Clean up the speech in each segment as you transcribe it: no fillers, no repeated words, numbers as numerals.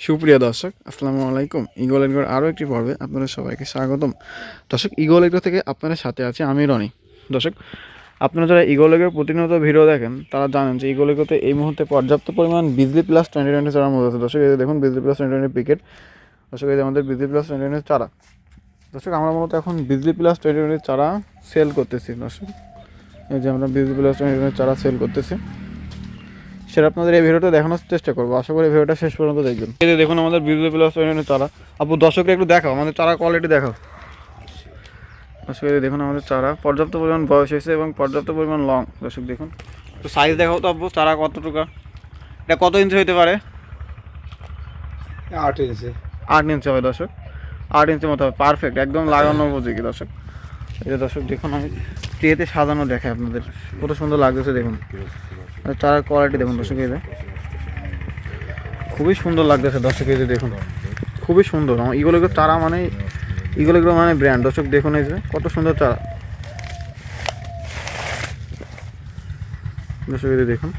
সুপ্রিয় দর্শক, আসসালামু আলাইকুম। ইগল এগ্রোর আরও একটি পর্বে আপনাদের সবাইকে স্বাগতম। দর্শক, ইগল এগ্রো থেকে আপনাদের সাথে আছি আমি রনি। দর্শক, আপনারা যারা ইগল এগ্রোর প্রতিনিয়ত ভিডিও দেখেন তারা জানেন যে ইগল এগ্রোতে এই মুহূর্তে পর্যাপ্ত পরিমাণ বিজলি প্লাস 2020 চারা মধ্যে আছে। দর্শক, এই যে দেখুন বিজলি প্লাস 2020 প্যাকেট। দর্শক, এই যে আমাদের বিজলি প্লাস 2020 চারা। দর্শক, আমরা মূলত এখন বিজলি প্লাস 2020 চারা সেল করতেছি। দর্শক, এই যে আমরা বিজলি প্লাস 2020 চারা সেল করতেছি, সেটা আপনাদের এই ভিডিওটা দেখানোর চেষ্টা করবো। আশা করি ভিডিওটা শেষ পর্যন্ত দেখবেন। এই যে দেখুন আমাদের বিজলি প্লাস চারা। আপু দর্শকরা একটু দেখাও, আমাদের চারা কোয়ালিটি দেখাও। দর্শক, এই দেখুন আমাদের চারা পর্যাপ্ত পরিমাণ বয়স হয়েছে এবং পর্যাপ্ত পরিমাণ লং। দর্শক দেখুন, তো সাইজ দেখাও তো আপু, চারা কতটুকু, এটা কত ইঞ্চি হতে পারে? 8 ইঞ্চি। 8 ইঞ্চি হবে দর্শক, 8 ইঞ্চি মতো হবে, পারফেক্ট, একদম লাগানো উপযোগী। দর্শক, এই যে দর্শক দেখুন, আমি ট্রেতে সাজানো দেখাই আপনাদের, কত সুন্দর লাগতেছে দেখুন। চারার কোয়ালিটি দেখুন দর্শক, এই যে খুবই সুন্দর লাগতেছে দর্শক, এই যে দেখুন খুবই সুন্দর। আমার ইগল এগ্রো চারা মানে, ইগল এগ্রো মানে ব্র্যান্ড। দর্শক দেখুন, এই যে কত সুন্দর চারা। দর্শক এই যে দেখুন,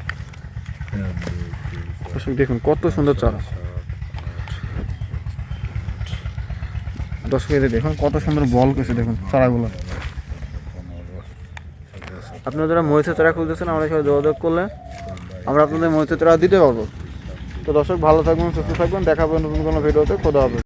দর্শক দেখুন কত সুন্দর চারা। দর্শক এই যে দেখুন কত সুন্দর বল কেছে দেখুন চারাগুলো। আপনারা যারা মরিচের চারা খুঁজতেছেন আমাদের সাথে যোগাযোগ করলে আমরা আপনাদের মরিচের চারা দিতে পারবো। তো দর্শক, ভালো থাকবেন, সুস্থ থাকবেন, দেখা হবে নতুন কোনো ভিডিওতে। খোদা হবে।